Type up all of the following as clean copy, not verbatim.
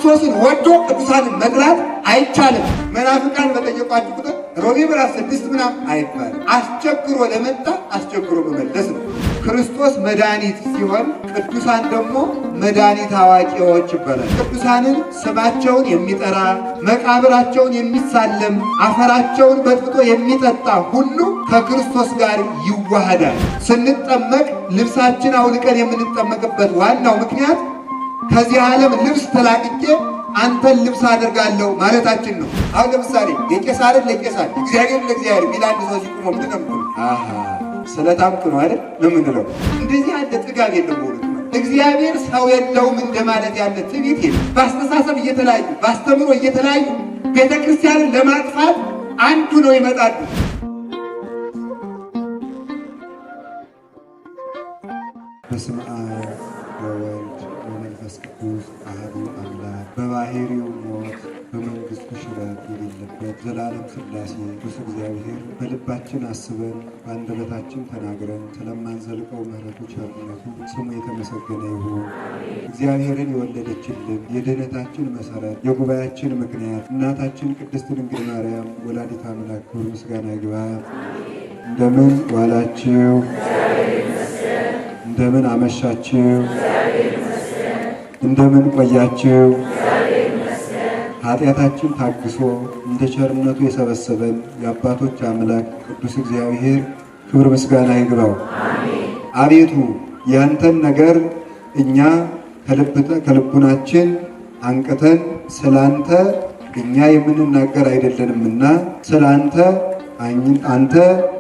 ክርስቶስን ወዶ ቅዱሳንን መጥላት አይቻልም። መናፍቃን በጠየቋችሁ ቁጥር ሮሜ ምዕራፍ 6 ምናምን አይባልም። አስቸግሮ ለመጣ አስቸግሮ መመለስ ነው። ክርስቶስ መድኃኒት ሲሆን ቅዱሳን ደግሞ መድኃኒት አዋቂዎች ይባላል። ቅዱሳንን ስማቸውን የሚጠራ መቃብራቸውን የሚሳለም አፈራቸውን በጥብጦ የሚጠጣ ሁሉ ከክርስቶስ ጋር ይዋሃዳል። ስንጠመቅ ልብሳችን አውልቀን የምንጠመቅበት ዋናው ምክንያት ከዚህ ዓለም ልብስ ተላቅቄ አንተን ልብስ አድርጋለሁ ማለታችን ነው። አሁን ለምሳሌ የቄሳርን ለቄሳር እግዚአብሔር ለእግዚአብሔር ቢል አንድ ሰው ሲቆም ምንድን ነው የምትለው? ስለታምክ ነው አይደል ነው የምንለው። እንደዚህ ያለ ጥጋብ የለም። እግዚአብሔር ሰው የለውም እንደማለት ያለ ትዕቢት የለም። በአስተሳሰብ እየተለያዩ በአስተምሮ እየተለያዩ ቤተ ክርስቲያንን ለማጥፋት አንዱ ነው ይመጣሉ። በስመ አብ ወወልድ ወመንፈስ ቅዱስ አሐዱ አምላክ በባሕርዩ ሞት በመንግሥቱ ሽረት የሌለበት ዘላለም ሥላሴ ቅዱስ እግዚአብሔር በልባችን አስበን በአንደበታችን ተናግረን ስለማንዘልቀው ምሕረቱ ቸርነቱ ስሙ የተመሰገነ ይሁን። እግዚአብሔርን የወለደችልን የድኅነታችን መሠረት የጉባኤያችን ምክንያት እናታችን ቅድስት ድንግል ማርያም ወላዲተ አምላክ ክብር ምስጋና ይግባት። እንደምን ዋላችሁ? እንደምን አመሻችሁ? እንደምን ቆያችሁ? ኃጢአታችን ታግሶ እንደ ቸርነቱ የሰበሰበን የአባቶች አምላክ ቅዱስ እግዚአብሔር ክብር ምስጋና ይግባው። አቤቱ ያንተን ነገር እኛ ከልቡናችን አንቅተን ስላንተ እኛ የምንናገር አይደለንምና ስላንተ አንተ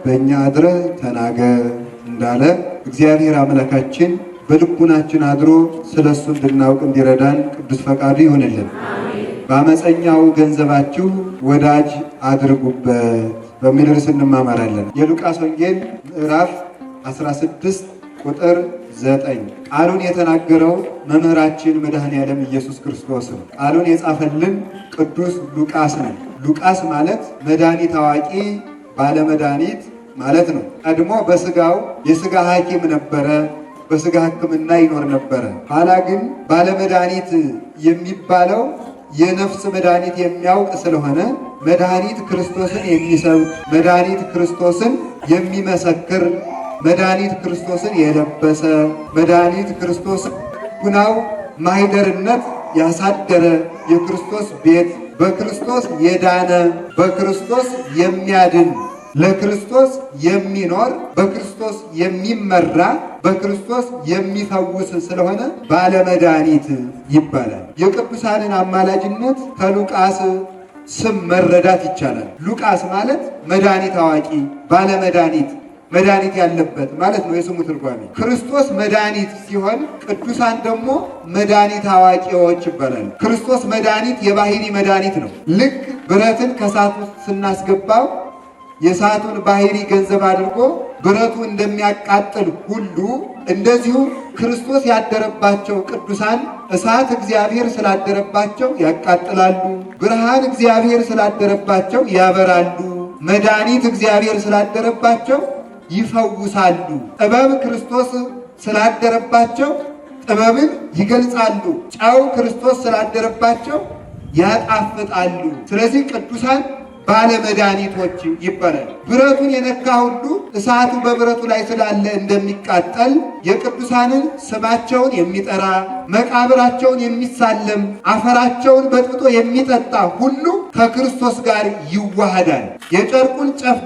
በእኛ አድረህ ተናገር እንዳለ እግዚአብሔር አምላካችን በልቡናችን አድሮ ስለሱ እንድናውቅ እንዲረዳን ቅዱስ ፈቃዱ ይሆንልን። በአመፀኛው ገንዘባችሁ ወዳጅ አድርጉበት በሚል ርዕስ እንማማራለን። የሉቃስ ወንጌል ምዕራፍ 16 ቁጥር 9 ቃሉን የተናገረው መምህራችን መድኃኔ ዓለም ኢየሱስ ክርስቶስ ነው። ቃሉን የጻፈልን ቅዱስ ሉቃስ ነው። ሉቃስ ማለት መድኃኒት አዋቂ ባለመድኃኒት ማለት ነው። ቀድሞ በስጋው የስጋ ሐኪም ነበረ። በስጋ ሕክምና ይኖር ነበረ። ኋላ ግን ባለመድኃኒት የሚባለው የነፍስ መድኃኒት የሚያውቅ ስለሆነ መድኃኒት ክርስቶስን የሚሰብክ መድኃኒት ክርስቶስን የሚመሰክር መድኃኒት ክርስቶስን የለበሰ መድኃኒት ክርስቶስን ጉናው ማኅደርነት ያሳደረ የክርስቶስ ቤት በክርስቶስ የዳነ በክርስቶስ የሚያድን ለክርስቶስ የሚኖር በክርስቶስ የሚመራ በክርስቶስ የሚፈውስ ስለሆነ ባለመድኃኒት ይባላል። የቅዱሳንን አማላጅነት ከሉቃስ ስም መረዳት ይቻላል። ሉቃስ ማለት መድኃኒት አዋቂ ባለመድኃኒት መድኃኒት ያለበት ማለት ነው የስሙ ትርጓሜ። ክርስቶስ መድኃኒት ሲሆን ቅዱሳን ደግሞ መድኃኒት አዋቂዎች ይባላል። ክርስቶስ መድኃኒት የባሕሪ መድኃኒት ነው። ልክ ብረትን ከእሳት ውስጥ ስናስገባው የእሳቱን ባሕሪ ገንዘብ አድርጎ ብረቱ እንደሚያቃጥል ሁሉ እንደዚሁ ክርስቶስ ያደረባቸው ቅዱሳን እሳት እግዚአብሔር ስላደረባቸው ያቃጥላሉ፣ ብርሃን እግዚአብሔር ስላደረባቸው ያበራሉ፣ መድኃኒት እግዚአብሔር ስላደረባቸው ይፈውሳሉ፣ ጥበብ ክርስቶስ ስላደረባቸው ጥበብን ይገልጻሉ፣ ጨው ክርስቶስ ስላደረባቸው ያጣፍጣሉ። ስለዚህ ቅዱሳን ባለመድኃኒቶች ይባላል። ብረቱን የነካ ሁሉ እሳቱ በብረቱ ላይ ስላለ እንደሚቃጠል የቅዱሳንን ስማቸውን የሚጠራ መቃብራቸውን የሚሳለም አፈራቸውን በጥብጦ የሚጠጣ ሁሉ ከክርስቶስ ጋር ይዋሃዳል። የጨርቁን ጫፍ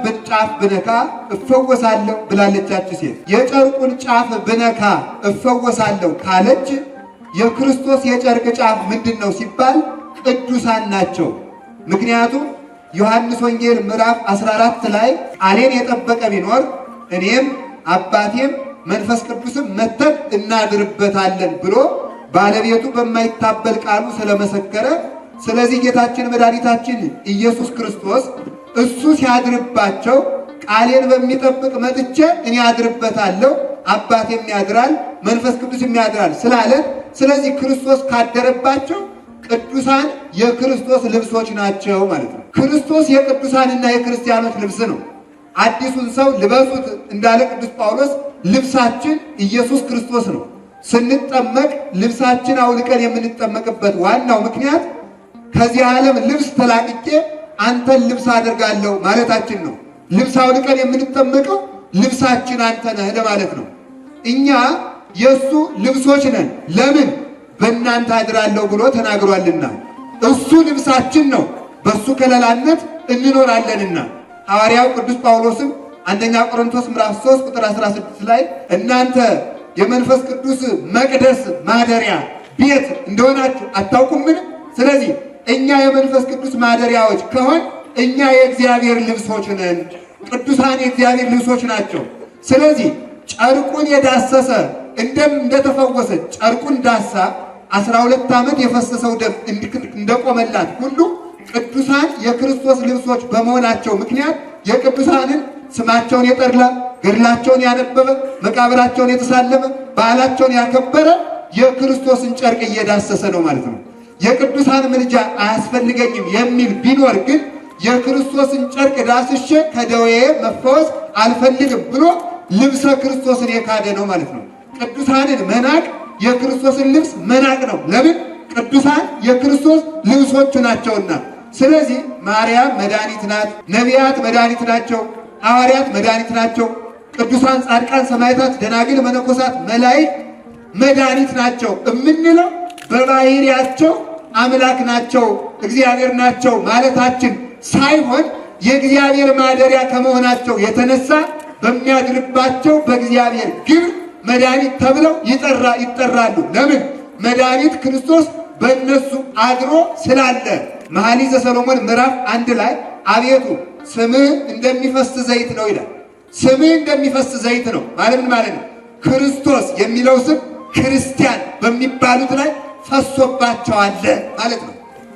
ብነካ እፈወሳለሁ ብላለቻች ሴት። የጨርቁን ጫፍ ብነካ እፈወሳለሁ ካለች የክርስቶስ የጨርቅ ጫፍ ምንድን ነው ሲባል ቅዱሳን ናቸው። ምክንያቱም ዮሐንስ ወንጌል ምዕራፍ 14 ላይ ቃሌን የጠበቀ ቢኖር እኔም አባቴም መንፈስ ቅዱስም መጥተን እናድርበታለን ብሎ ባለቤቱ በማይታበል ቃሉ ስለመሰከረ፣ ስለዚህ ጌታችን መድኃኒታችን ኢየሱስ ክርስቶስ እሱ ሲያድርባቸው ቃሌን በሚጠብቅ መጥቼ እኔ አድርበታለሁ፣ አባቴም ያድራል፣ መንፈስ ቅዱስም ያድራል ስላለ፣ ስለዚህ ክርስቶስ ካደረባቸው ቅዱሳን የክርስቶስ ልብሶች ናቸው ማለት ነው። ክርስቶስ የቅዱሳንና የክርስቲያኖች ልብስ ነው። አዲሱን ሰው ልበሱት እንዳለ ቅዱስ ጳውሎስ ልብሳችን ኢየሱስ ክርስቶስ ነው። ስንጠመቅ ልብሳችን አውልቀን የምንጠመቅበት ዋናው ምክንያት ከዚህ ዓለም ልብስ ተላቅቄ አንተን ልብስ አደርጋለሁ ማለታችን ነው። ልብስ አውልቀን የምንጠመቀው ልብሳችን አንተ ነህ ለማለት ነው። እኛ የእሱ ልብሶች ነን። ለምን? በእናንተ አድራለሁ ብሎ ተናግሯልና። እሱ ልብሳችን ነው፣ በእሱ ከለላነት እንኖራለንና። ሐዋርያው ቅዱስ ጳውሎስም አንደኛ ቆሮንቶስ ምዕራፍ 3 ቁጥር 16 ላይ እናንተ የመንፈስ ቅዱስ መቅደስ ማደሪያ ቤት እንደሆናችሁ አታውቁምን? ስለዚህ እኛ የመንፈስ ቅዱስ ማደሪያዎች ከሆን እኛ የእግዚአብሔር ልብሶች ነን። ቅዱሳን የእግዚአብሔር ልብሶች ናቸው። ስለዚህ ጨርቁን የዳሰሰ እንደተፈወሰ ጨርቁን ዳሳ 12 ዓመት የፈሰሰው ደም እንደቆመላት ሁሉ ቅዱሳን የክርስቶስ ልብሶች በመሆናቸው ምክንያት የቅዱሳንን ስማቸውን የጠራ ገድላቸውን ያነበበ መቃብራቸውን የተሳለመ በዓላቸውን ያከበረ የክርስቶስን ጨርቅ እየዳሰሰ ነው ማለት ነው። የቅዱሳን ምልጃ አያስፈልገኝም የሚል ቢኖር ግን የክርስቶስን ጨርቅ ዳስሼ ከደዌ መፈወስ አልፈልግም ብሎ ልብሰ ክርስቶስን የካደ ነው ማለት ነው። ቅዱሳንን መናቅ የክርስቶስን ልብስ መናቅ ነው። ለምን? ቅዱሳን የክርስቶስ ልብሶቹ ናቸውና። ስለዚህ ማርያም መድኃኒት ናት፣ ነቢያት መድኃኒት ናቸው፣ ሐዋርያት መድኃኒት ናቸው፣ ቅዱሳን ጻድቃን፣ ሰማዕታት፣ ደናግል፣ መነኮሳት፣ መላእክት መድኃኒት ናቸው የምንለው በባህሪያቸው አምላክ ናቸው፣ እግዚአብሔር ናቸው ማለታችን ሳይሆን የእግዚአብሔር ማደሪያ ከመሆናቸው የተነሳ በሚያድርባቸው በእግዚአብሔር ግብር መድኃኒት ተብለው ይጠራሉ። ለምን? መድኃኒት ክርስቶስ በእነሱ አድሮ ስላለ። መኃልየ ዘሰሎሞን ምዕራፍ 1 ላይ አቤቱ ስምህ እንደሚፈስ ዘይት ነው ይላል። ስምህ እንደሚፈስ ዘይት ነው ማለት ምን ማለት ነው? ክርስቶስ የሚለው ስም ክርስቲያን በሚባሉት ላይ ፈሶባቸዋል ማለት ነው።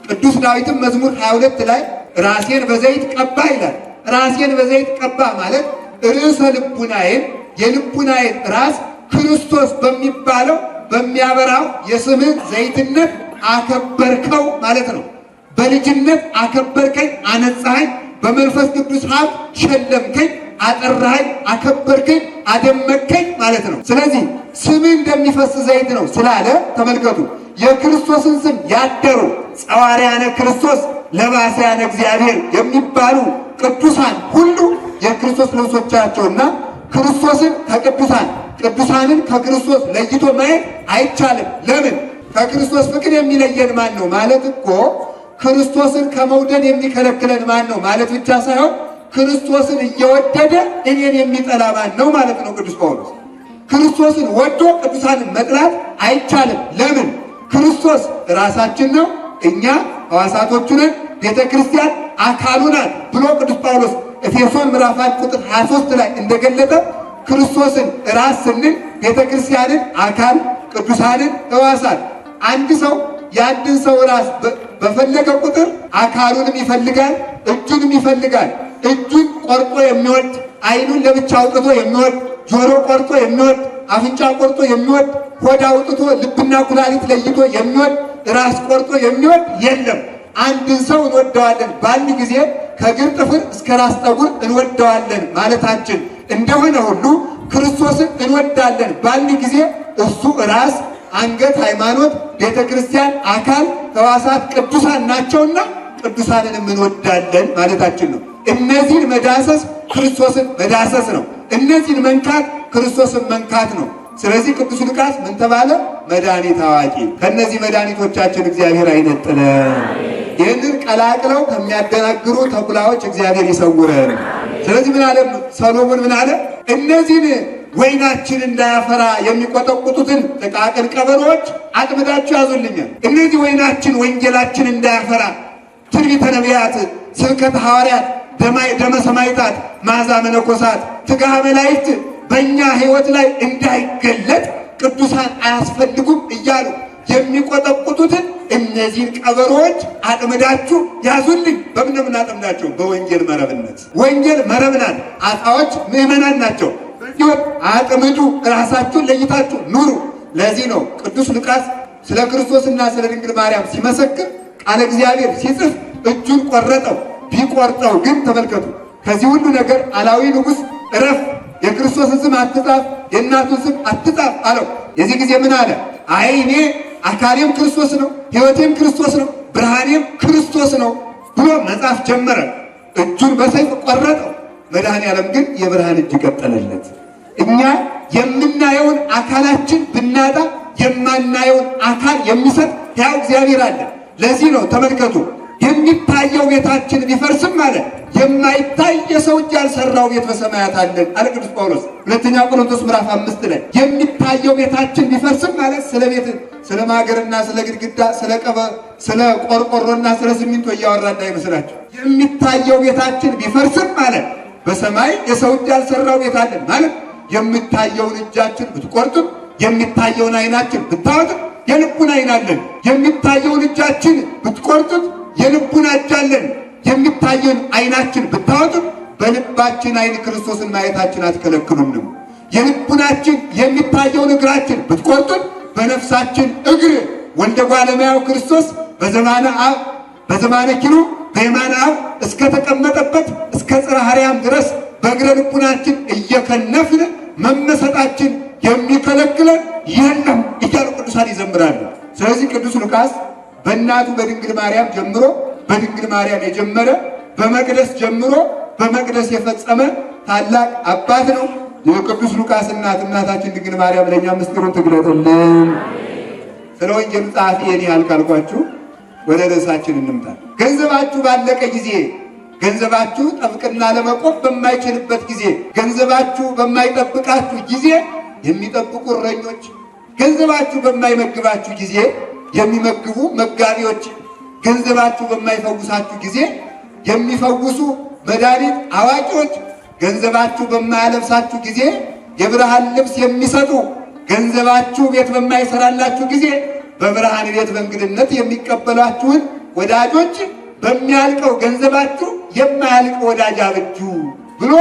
ቅዱስ ዳዊትም መዝሙር 22 ላይ ራሴን በዘይት ቀባ ይላል። ራሴን በዘይት ቀባ ማለት ርዕሰ ልቡናዬን የልቡናዬን ራስ ክርስቶስ በሚባለው በሚያበራው የስምህ ዘይትነት አከበርከው ማለት ነው። በልጅነት አከበርከኝ፣ አነጻኸኝ፣ በመንፈስ ቅዱስ ሀብት ሸለምከኝ፣ አጠራኸኝ፣ አከበርከኝ፣ አደመከኝ ማለት ነው። ስለዚህ ስምህ እንደሚፈስ ዘይት ነው ስላለ ተመልከቱ፣ የክርስቶስን ስም ያደሩ ጸዋርያነ ክርስቶስ ለባስያነ እግዚአብሔር የሚባሉ ቅዱሳን ሁሉ የክርስቶስ ልብሶቻቸውና ክርስቶስን ከቅዱሳን ቅዱሳንን ከክርስቶስ ለይቶ ማየት አይቻልም። ለምን? ከክርስቶስ ፍቅር የሚለየን ማን ነው ማለት እኮ ክርስቶስን ከመውደድ የሚከለክለን ማን ነው ማለት ብቻ ሳይሆን ክርስቶስን እየወደደ እኔን የሚጠላ ማን ነው ማለት ነው። ቅዱስ ጳውሎስ ክርስቶስን ወዶ ቅዱሳንን መጥላት አይቻልም። ለምን? ክርስቶስ ራሳችን ነው፣ እኛ ሕዋሳቶቹ ነን፣ ቤተ ክርስቲያን አካሉ ናት ብሎ ቅዱስ ጳውሎስ ኤፌሶን ምዕራፍ 1 ቁጥር 23 ላይ እንደገለጠ ክርስቶስን ራስ ስንል ቤተ ክርስቲያንን አካል፣ ቅዱሳንን ሕዋሳት። አንድ ሰው የአንድን ሰው ራስ በፈለገ ቁጥር አካሉንም ይፈልጋል፣ እጁንም ይፈልጋል። እጁን ቆርጦ የሚወድ፣ ዓይኑን ለብቻ አውጥቶ የሚወድ፣ ጆሮ ቆርጦ የሚወድ፣ አፍንጫ ቆርጦ የሚወድ፣ ሆድ አውጥቶ ልብና ኩላሊት ለይቶ የሚወድ፣ ራስ ቆርጦ የሚወድ የለም። አንድን ሰው እንወደዋለን በአንድ ጊዜ ከእግር ጥፍር እስከ ራስ ጠጉር እንወደዋለን ማለታችን እንደሆነ ሁሉ ክርስቶስን እንወዳለን በአንድ ጊዜ እሱ ራስ፣ አንገት፣ ሃይማኖት፣ ቤተ ክርስቲያን አካል፣ ሕዋሳት ቅዱሳን ናቸውና ቅዱሳንንም እንወዳለን ማለታችን ነው። እነዚህን መዳሰስ ክርስቶስን መዳሰስ ነው። እነዚህን መንካት ክርስቶስን መንካት ነው። ስለዚህ ቅዱስ ሉቃስ ምን ተባለ? መድኃኒት አዋቂ። ከእነዚህ መድኃኒቶቻችን እግዚአብሔር አይነጥለን። ይህንን ቀላቅለው ከሚያደናግሩ ተኩላዎች እግዚአብሔር ይሰውረን። ስለዚህ ምን አለ ሰሎሞን? ምን አለ? እነዚህን ወይናችን እንዳያፈራ የሚቆጠቁጡትን ጥቃቅን ቀበሮች አጥምዳችሁ ያዙልኛል። እነዚህ ወይናችን ወንጌላችን እንዳያፈራ ትንቢተ ነቢያት፣ ስብከተ ሐዋርያት፣ ደመ ሰማዕታት፣ መዓዛ መነኮሳት፣ ትጋሃ መላእክት በእኛ ሕይወት ላይ እንዳይገለጥ ቅዱሳን አያስፈልጉም እያሉ የሚቆጠቁጡትን እነዚህን ቀበሮዎች አጥምዳችሁ ያዙልኝ። በምን ነው የምናጠምዳቸው? በወንጌል መረብነት። ወንጌል መረብ ናት። አጣዎች ምዕመናን ናቸው። በሕይወት አጥምዱ፣ ራሳችሁን ለይታችሁ ኑሩ። ለዚህ ነው ቅዱስ ሉቃስ ስለ ክርስቶስና ስለ ድንግል ማርያም ሲመሰክር ቃለ እግዚአብሔር ሲጽፍ እጁን ቆረጠው። ቢቆርጠው ግን ተመልከቱ፣ ከዚህ ሁሉ ነገር አላዊ ንጉሥ እረፍ፣ የክርስቶስን ስም አትጻፍ፣ የእናቱን ስም አትጻፍ አለው። የዚህ ጊዜ ምን አለ? አይ እኔ አካሌም ክርስቶስ ነው፣ ሕይወቴም ክርስቶስ ነው፣ ብርሃኔም ክርስቶስ ነው ብሎ መጽሐፍ ጀመረ። እጁን በሰይፍ ቆረጠው። መድኃኔዓለም ግን የብርሃን እጅ ቀጠለለት። እኛ የምናየውን አካላችን ብናጣ የማናየውን አካል የሚሰጥ ሕያው እግዚአብሔር አለ። ለዚህ ነው ተመልከቱ፣ የሚታየው ቤታችን ቢፈርስም አለ የማይታይ የሰው እጅ ያልሰራው ቤት በሰማያት አለን አለ ቅዱስ ጳውሎስ ሁለተኛ ቆሮንቶስ ምዕራፍ 5 ላይ። የሚታየው ቤታችን ቢፈርስም ማለት ስለ ቤት፣ ስለ ማገርና ስለ ግድግዳ፣ ስለ ቆርቆሮና ስለ ሲሚንቶ እያወራ እንዳይመስላችሁ። የሚታየው ቤታችን ቢፈርስም ማለት በሰማይ የሰው እጅ ያልሰራው ቤት አለን ማለት የሚታየውን እጃችን ብትቆርጥም የሚታየውን ዓይናችን ብታወጥም የልቡን ዓይን አለን። የሚታየውን እጃችን ብትቆርጥም የልቡን እጅ አለን። የሚታየውን ዓይናችን ብታወጥም በልባችን ዓይን ክርስቶስን ማየታችን አትከለክሉንም። የልቡናችን የሚታየውን እግራችን ብትቆርጥም በነፍሳችን እግር ወልደ እጓለ እመሕያው ክርስቶስ በዘማነ አብ በዘማነ ኪሩብ በየማነ አብ እስከተቀመጠበት እስከ ጽርሐ አርያም ድረስ በእግረ ልቡናችን እየከነፍን መመሰጣችን የሚከለክለን የለም እያሉ ቅዱሳን ይዘምራሉ። ስለዚህ ቅዱስ ሉቃስ በእናቱ በድንግል ማርያም ጀምሮ በድንግል ማርያም የጀመረ በመቅደስ ጀምሮ በመቅደስ የፈጸመ ታላቅ አባት ነው። የቅዱስ ሉቃስ እናታችን ድንግል ማርያም ለእኛ ምስጢሩን ትግለጥልን። ስለ ወንጌሉ ጸሐፊ ይህን ያህል ካልኳችሁ ወደ ርዕሳችን እንምጣ። ገንዘባችሁ ባለቀ ጊዜ፣ ገንዘባችሁ ጠብቅና ለመቆም በማይችልበት ጊዜ፣ ገንዘባችሁ በማይጠብቃችሁ ጊዜ የሚጠብቁ እረኞች፣ ገንዘባችሁ በማይመግባችሁ ጊዜ የሚመግቡ መጋቢዎች፣ ገንዘባችሁ በማይፈውሳችሁ ጊዜ የሚፈውሱ መድኃኒት አዋቂዎች፣ ገንዘባችሁ በማያለብሳችሁ ጊዜ የብርሃን ልብስ የሚሰጡ፣ ገንዘባችሁ ቤት በማይሰራላችሁ ጊዜ በብርሃን ቤት በእንግድነት የሚቀበሏችሁን ወዳጆች በሚያልቀው ገንዘባችሁ የማያልቅ ወዳጅ አብጁ ብሎ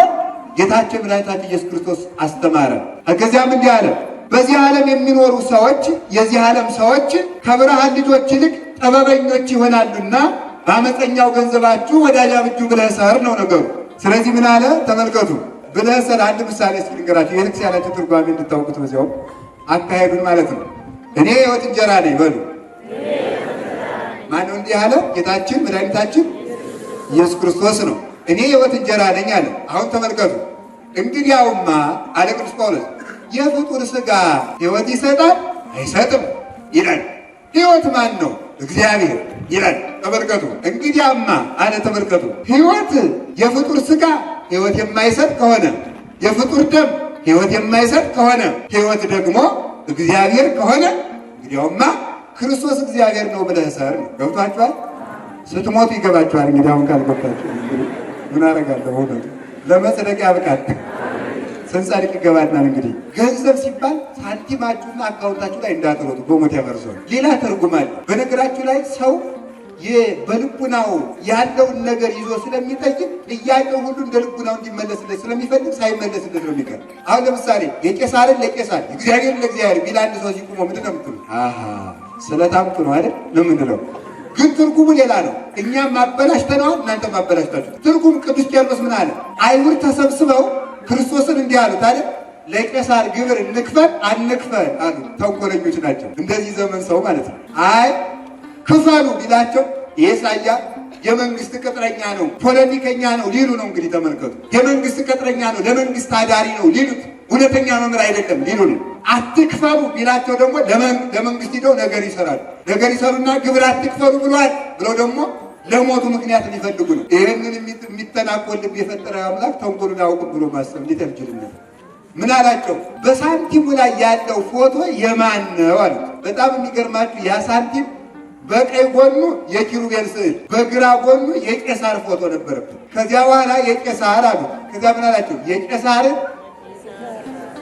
ጌታችን መድኃኒታችን ኢየሱስ ክርስቶስ አስተማረ። ከዚያም እንዲህ አለ፣ በዚህ ዓለም የሚኖሩ ሰዎች የዚህ ዓለም ሰዎች ከብርሃን ልጆች ይልቅ ጥበበኞች ይሆናሉና በአመፀኛው ገንዘባችሁ ወዳጅ አብጁ ብለህ ሰር ነው ነገሩ። ስለዚህ ምን አለ ተመልከቱ። ብለህ ሰር አንድ ምሳሌ እስኪ ልንገራችሁ፣ የቤተክርስቲያናችን ትርጓሜ እንድታውቁት በዚያው አካሄዱን ማለት ነው። እኔ የሕይወት እንጀራ ነኝ በሉ። ማነው እንዲህ አለ? ጌታችን መድኃኒታችን ኢየሱስ ክርስቶስ ነው። እኔ የሕይወት እንጀራ ነኝ አለ። አሁን ተመልከቱ። እንግዲያውማ አለ ቅዱስ ጳውሎስ የፍጡር ሥጋ ሕይወት ይሰጣል አይሰጥም ይላል። ሕይወት ማን ነው? እግዚአብሔር ይላል። ተመልከቱ። እንግዲያማ አለ ተመልከቱ። ሕይወት የፍጡር ሥጋ ሕይወት የማይሰጥ ከሆነ፣ የፍጡር ደም ሕይወት የማይሰጥ ከሆነ፣ ሕይወት ደግሞ እግዚአብሔር ከሆነ እንግዲያውማ ክርስቶስ እግዚአብሔር ነው ብለህ ሰር። ገብቷችኋል? ስትሞቱ ይገባችኋል። እንግዲህ አሁን ካልገባችሁ ምን አደርጋለሁ? ሆነ ለመጽደቅ ያብቃል። ስንጸድቅ ይገባናል። እንግዲህ ገንዘብ ሲባል ሳንቲማችሁና አካውንታችሁ ላይ እንዳትሮጡ፣ በሞት ያፈርሰዋል። ሌላ ትርጉም አለ። በነገራችሁ ላይ ሰው በልቡናው ያለውን ነገር ይዞ ስለሚጠይቅ ጥያቄው ሁሉ እንደ ልቡናው እንዲመለስለት ስለሚፈልግ ሳይመለስለት ነው የሚቀር። አሁን ለምሳሌ የቄሳርን ለቄሳር እግዚአብሔርን ለእግዚአብሔር ቢል አንድ ሰው ሲቁሞ ምንድን ነው የምትሉ? ስለታምጡ ነው አይደል ነው የምንለው። ግን ትርጉሙ ሌላ ነው። እኛም ማበላሽተነዋል፣ እናንተ ማበላሽታችሁ። ትርጉም ቅዱስ ቄርሎስ ምን አለ? አይሁድ ተሰብስበው ክርስቶስን እንዲህ አሉት አይደል? ለቄሳር ግብር እንክፈል አንክፈል አሉ። ተንኮለኞች ናቸው። እንደዚህ ዘመን ሰው ማለት ነው። አይ ክፈሉ ቢላቸው ኢሳይያስ የመንግስት ቅጥረኛ ነው፣ ፖለቲከኛ ነው ሊሉ ነው። እንግዲህ ተመልከቱ። የመንግስት ቅጥረኛ ነው፣ ለመንግስት አዳሪ ነው ሊሉት፣ እውነተኛ መምህር አይደለም ሊሉ ነው። አትክፈሉ ቢላቸው ደግሞ ለመንግስት ሂደው ነገር ይሰራሉ። ነገር ይሰሩና ግብር አትክፈሉ ብሏል ብለው ደግሞ ለሞቱ ምክንያት ሊፈልጉ ነው። ይህንን የሚተናኮል ልብ የፈጠረ አምላክ ተንኮሉን አያውቅም ብሎ ማሰብ እንዴት ያልችልነት። ምን አላቸው? በሳንቲሙ ላይ ያለው ፎቶ የማን ነው አሉት። በጣም የሚገርማችሁ ያ ሳንቲም በቀኝ ጎኑ የኪሩቤል ስዕል፣ በግራ ጎኑ የቄሳር ፎቶ ነበረበት። ከዚያ በኋላ የቄሳር አሉት። ከዚያ ምን አላቸው? የቄሳርን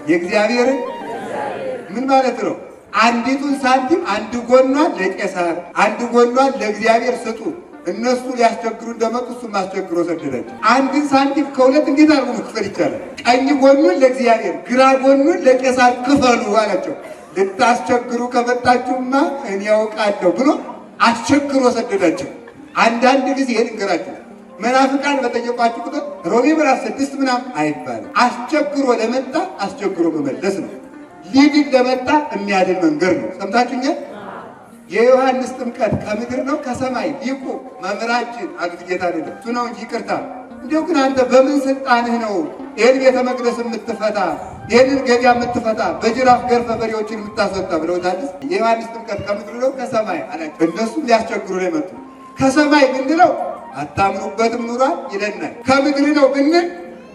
የእግዚአብሔርን ምን ማለት ነው? አንዲቱን ሳንቲም አንድ ጎኗን ለቄሳር አንድ ጎኗን ለእግዚአብሔር ስጡ። እነሱ ሊያስቸግሩ እንደመጡ እሱ ማስቸግሮ ሰደዳቸው። አንድን ሳንቲም ከሁለት እንዴት አድርጎ መክፈል ይቻላል? ቀኝ ጎኑን ለእግዚአብሔር ግራ ጎኑን ለቄሳር ክፈሉ አላቸው። ልታስቸግሩ ከመጣችሁማ እኔ ያውቃለሁ ብሎ አስቸግሮ ሰደዳቸው። አንዳንድ ጊዜ ልንገራችሁ፣ መናፍቃን በጠየቋችሁ ቁጥር ሮሜ ምዕራፍ 6 ምናምን አይባልም። አስቸግሮ ለመጣ አስቸግሮ መመለስ ነው። ሊድን ለመጣ የሚያድን መንገድ ነው። ሰምታችሁኛል? የዮሐንስ ጥምቀት ከምድር ነው ከሰማይ ሊቁ መምህራችን አሉት ጌታ አይደለም እሱ ነው እንጂ ይቅርታ። እንዲሁ ግን አንተ በምን ስልጣንህ ነው ይህን ቤተ መቅደስ የምትፈታ ይህንን ገበያ የምትፈታ በጅራፍ ገርፈ በሬዎችን የምታስወጣ ብለውታልስ? የዮሐንስ ጥምቀት ከምድር ነው ከሰማይ አላቸው። እነሱም ሊያስቸግሩ ነው የመጡ። ከሰማይ ብንለው አታምኑበትም ኑሯል ይለናል። ከምድር ነው ብንል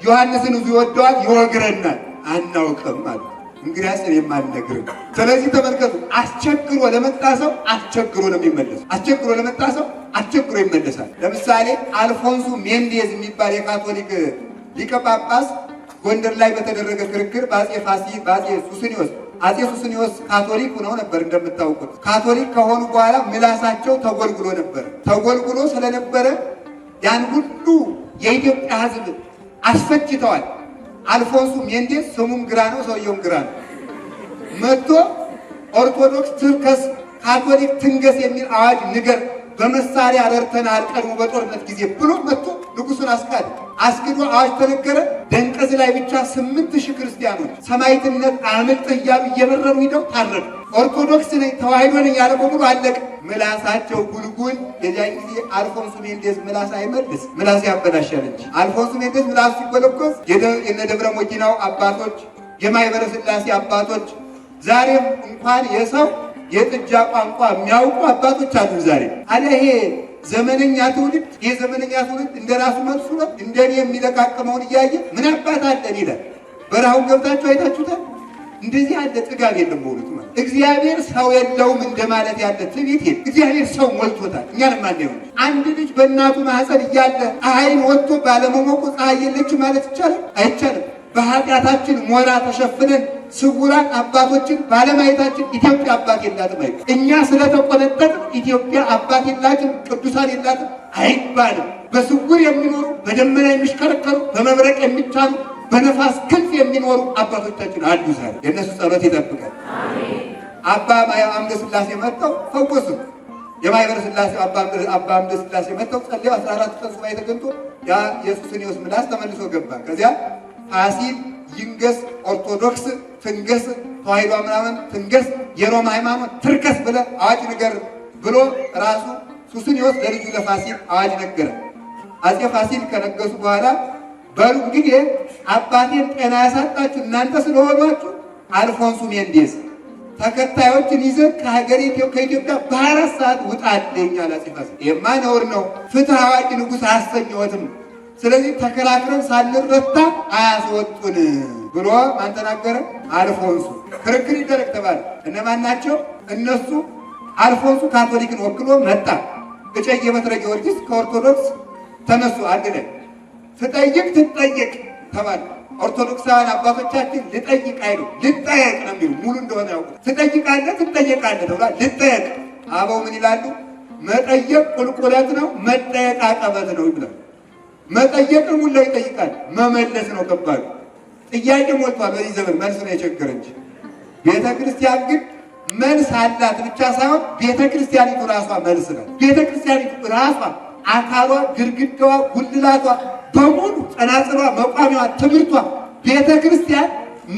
ዮሐንስን ብዙ ይወደዋል ይወግረናል። አናውቅም ማለት እንግዲያስ የማልነግርህ። ስለዚህ ተመልከቱ፣ አስቸግሮ ለመጣ ሰው አስቸግሮ ነው የሚመለስ። አስቸግሮ ለመጣ ሰው አስቸግሮ ይመለሳል። ለምሳሌ አልፎንሱ ሜንዴዝ የሚባል የካቶሊክ ሊቀ ጳጳስ ጎንደር ላይ በተደረገ ክርክር በአፄ ሱስንዮስ ካቶሊክ ሆነው ነበር። እንደምታውቁት ካቶሊክ ከሆኑ በኋላ ምላሳቸው ተጎልጉሎ ነበር። ተጎልጉሎ ስለነበረ ያን ሁሉ የኢትዮጵያ ሕዝብ አስፈጅተዋል። አልፎንሱ ሜንዴዝ ስሙም ግራ ነው፣ ሰውየውም ግራ ነው። መጥቶ ኦርቶዶክስ ትርከስ፣ ካቶሊክ ትንገስ የሚል አዋጅ ንገር፣ በመሳሪያ ረድተናል ቀድሞ በጦርነት ጊዜ ብሎ መጥቶ ንጉሱን አስካደ። አስክዶ አዋጅ ተነገረ። ደንቀዝ ላይ ብቻ 8000 ክርስቲያኖች ሰማዕትነት አምልጥ እያሉ እየበረሩ ሂደው ታረዱ። ኦርቶዶክስ ነኝ ተዋሕዶ ነኝ ያለ በሙሉ አለቀ። ምላሳቸው ጉልጉል። የዚያን ጊዜ አልፎንሱ ሜንዴዝ ምላስ አይመልስ፣ ምላስ ያበላሻል እንጂ። አልፎንሱ ሜንዴዝ ምላሱ ሲጎለጎዝ የነ ደብረ ሞጊናው አባቶች፣ የማኅበረ ሥላሴ አባቶች ዛሬም እንኳን የሰው የጥጃ ቋንቋ የሚያውቁ አባቶች አሉ ዛሬ። አለ ይሄ ዘመነኛ ትውልድ እንደራሱ መልሱ ነው። እንደኔ የሚለቃቅመውን እያየ ምን አባት አለን ይላል። በረሃውን ገብታችሁ አይታችሁታል? እንደዚህ ያለ ጥጋብ የለም በእውነቱ ማለት እግዚአብሔር ሰው የለውም እንደማለት ያለ ትዕቢት የለም። እግዚአብሔር ሰው ሞልቶታል። እኛን ማንየው አንድ ልጅ በእናቱ ማህፀን እያለ ፀሐይን ወጥቶ ባለመሞቁ ፀሐይ የለች ማለት ይቻላል? አይቻልም። በኃጢአታችን ሞራ ተሸፍነን ስውራን አባቶችን ባለማየታችን ኢትዮጵያ አባት የላትም አይባልም። እኛ ስለተቆነጠጥ ኢትዮጵያ አባት የላትም ቅዱሳን የላትም አይባልም። በስውር የሚኖሩ በደመና የሚሽከረከሩ በመብረቅ የሚቻሉ በነፋስ ክንፍ የሚኖሩ አባቶቻችን አሉ። ዛሬ የእነሱ ጸሎት ይጠብቃል። አባ አምደ ሥላሴ መጥተው ፈወሱ። የማኅበረ ሥላሴ አባ አምደ ሥላሴ መጥተው ጸልየው 14 ቀን ሱባኤ ተገኝቶ ያ የሱስንዮስ ምላስ ተመልሶ ገባ። ከዚያ ፋሲል ይንገስ፣ ኦርቶዶክስ ትንገስ፣ ተዋሕዶ ምናምን ትንገስ፣ የሮማ ሃይማኖት ትርከስ ብለህ አዋጅ ንገር ብሎ ራሱ ሱስንዮስ ለልጁ ለፋሲል አዋጅ ነገረ። አፄ ፋሲል ከነገሱ በኋላ በሉ እንግዲህ አባቴን ጤና ያሳጣችሁ እናንተ ስለሆኗችሁ አልፎንሱ ሜንዴዝ ተከታዮችን ይዘህ ከኢትዮጵያ በ24 ሰዓት ውጣልኝ አለ አፄ ፋሲል። ይሄማ ነውር ነው፣ ፍትሕ አዋቂ ንጉሥ አያሰኘዎትም። ስለዚህ ተከራክረን ሳንረታ አያስወጡን ብሎ ማን ተናገረ? አልፎንሱ። ክርክር ይደረግ ተባለ። እነማን ናቸው እነሱ? አልፎንሱ ካቶሊክን ወክሎ መጣ። እጨጌ በትረ ጊዮርጊስ ከኦርቶዶክስ ተነሱ። አንድ ላይ ትጠይቅ ተባለ። ኦርቶዶክሳውያን አባቶቻችን ልጠይቅ አይሉ ልጠየቅ ነው የሚሉ ሙሉ እንደሆነ ያውቁ። ትጠይቃለህ ተብሏል። ልጠየቅ። አበው ምን ይላሉ? መጠየቅ ቁልቁለት ነው፣ መጠየቅ አቀበት ነው ይብላል። መጠየቅን ሙላ ይጠይቃል፣ መመለስ ነው ከባዱ። ጥያቄ ሞልቷል በዚህ ዘመን፣ መልስ ነው የቸገረ እንጂ። ቤተ ክርስቲያን ግን መልስ አላት ብቻ ሳይሆን ቤተ ክርስቲያኒቱ ራሷ መልስ ናት። ቤተ ክርስቲያኒቱ ራሷ አካሏ፣ ግድግዳዋ፣ ጉልላቷ በሙሉ ጸናጽሏ፣ መቋሚያዋ፣ ትምህርቷ ቤተ ክርስቲያን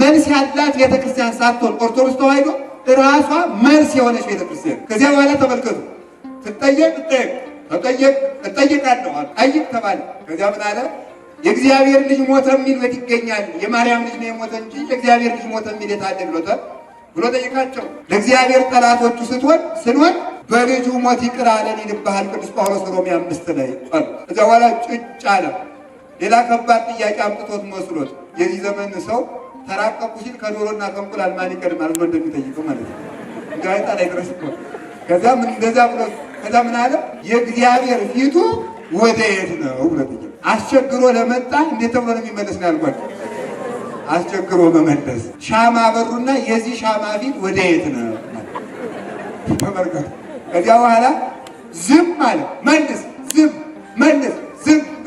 መልስ ያላት ቤተ ክርስቲያን ሳትሆን ኦርቶዶክስ ተዋሕዶ ራሷ መልስ የሆነች ቤተ ክርስቲያን። ከዚያ በኋላ ተመልከቱ፣ እጠይቃለሁ ጠይቅ ተባለ። ከዚያ ምን አለ? የእግዚአብሔር ልጅ ሞተ የሚል ቤት ይገኛል። የማርያም ልጅ ነው የሞተ እንጂ የእግዚአብሔር ልጅ ሞተ የሚል የት አለ ብሎ ጠይቃቸው። ለእግዚአብሔር ጠላቶቹ ስንሆን በልጁ ሞት ይቅር አለን ይልብሃል ቅዱስ ጳውሎስ ሮሜ 5 ላይ ቃል። ከዚያ በኋላ ጭጭ አለ። ሌላ ከባድ ጥያቄ አምጥቶት መስሎት የዚህ ዘመን ሰው ተራቀቁ ሲል ከዶሮና ከእንቁላል ማን ይቀድማል ብሎ እንደሚጠይቀው ማለት ነው። ጋይጣ ላይ ድረስ እኮ ከዚያ ምን እንደዛ ብሎ ከዛ ምን አለ? የእግዚአብሔር ፊቱ ወደ የት ነው ብሎ ጠየቀ። አስቸግሮ ለመጣ እንዴት ተብሎ ነው የሚመለስ ነው ያልኳቸው? አስቸግሮ መመለስ። ሻማ በሩና የዚህ ሻማ ፊት ወደ የት ነው ተመልከቱ። ከዚያ በኋላ ዝም አለ። መልስ ዝም።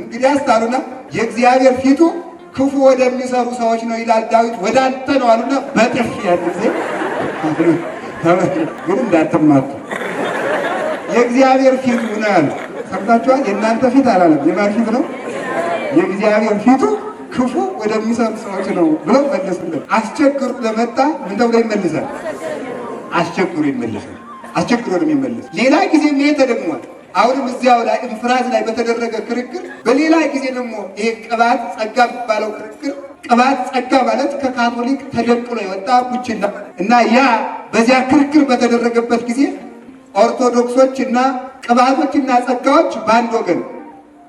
እንግዲህ አስታሉና የእግዚአብሔር ፊቱ ክፉ ወደሚሰሩ ሰዎች ነው ይላል ዳዊት፣ ወደ አንተ ነው አሉና በጥፊ ያለ ጊዜ ግን እንዳትማቱ የእግዚአብሔር ፊቱ ነው ያሉ። ሰምታችኋል? የእናንተ ፊት አላለም። የማን ፊት ነው? የእግዚአብሔር ፊቱ ክፉ ወደሚሰሩ ሰዎች ነው ብለው መለሱለት። አስቸግሩ ለመጣ ምን ተብሎ ይመልሳል? አስቸግሩ ይመለሳል። አስቸግሮ ነው የሚመለስ። ሌላ ጊዜ ይሄ ተደግሟል። አሁንም እዚያው ላይ እንፍራዝ ላይ በተደረገ ክርክር፣ በሌላ ጊዜ ደግሞ ይሄ ቅባት ጸጋ የሚባለው ክርክር፣ ቅባት ጸጋ ማለት ከካቶሊክ ተደቅሎ የወጣ ቡችና እና ያ በዚያ ክርክር በተደረገበት ጊዜ ኦርቶዶክሶች እና ቅባቶችና ጸጋዎች በአንድ ወገን፣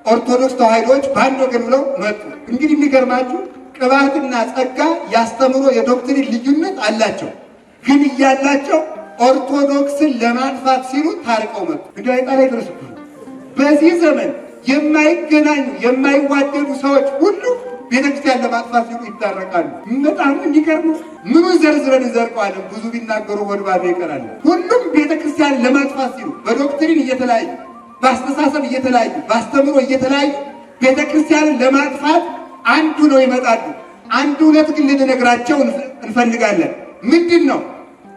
ኦርቶዶክስ ተዋሕዶዎች በአንድ ወገን ብለው መጡ። እንግዲህ የሚገርማችሁ ቅባትና ጸጋ ያስተምሮ የዶክትሪን ልዩነት አላቸው። ግን እያላቸው ኦርቶዶክስን ለማጥፋት ሲሉ ታርቀው መጡ። እንደ አይጣላ ይደርሱ። በዚህ ዘመን የማይገናኙ የማይዋደዱ ሰዎች ሁሉ ቤተክርስቲያን ለማጥፋት ሲሉ ይታረቃሉ። በጣም የሚገርም ነው። ምኑን ዘርዝረን እንዘርቀዋለን? ብዙ ቢናገሩ ሆድ ባዶ ይቀራል። ሁሉም ቤተክርስቲያን ለማጥፋት ሲሉ በዶክትሪን እየተለያዩ፣ በአስተሳሰብ እየተለያዩ፣ በአስተምሮ እየተለያዩ ቤተክርስቲያንን ለማጥፋት አንዱ ነው ይመጣሉ። አንድ እውነት ግን ልንነግራቸው እንፈልጋለን። ምንድን ነው?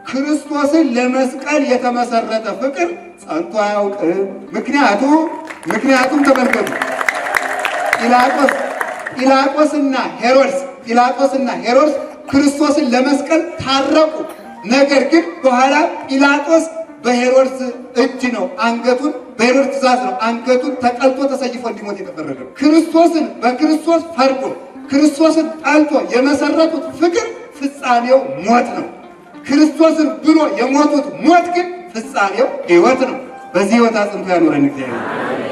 ክርስቶስን ለመስቀል የተመሰረተ ፍቅር ጸንቶ አያውቅም። ምክንያቱም ተመልከቱ፣ ጲላጦስና ሄሮድስ ክርስቶስን ለመስቀል ታረቁ። ነገር ግን በኋላ ጲላጦስ በሄሮድስ እጅ ነው አንገቱን፣ በሄሮድስ ትእዛዝ ነው አንገቱን ተቀልቶ ተሰይፎ እንዲሞት የተፈረደው። ክርስቶስን በክርስቶስ ፈርዶ ክርስቶስን ጠልቶ የመሰረቱት ፍቅር ፍጻሜው ሞት ነው። ክርስቶስን ብሎ የሞቱት ሞት ግን ፍጻሜው ሕይወት ነው። በዚህ ሕይወት አጽንቶ ያኖረን እግዚአብሔር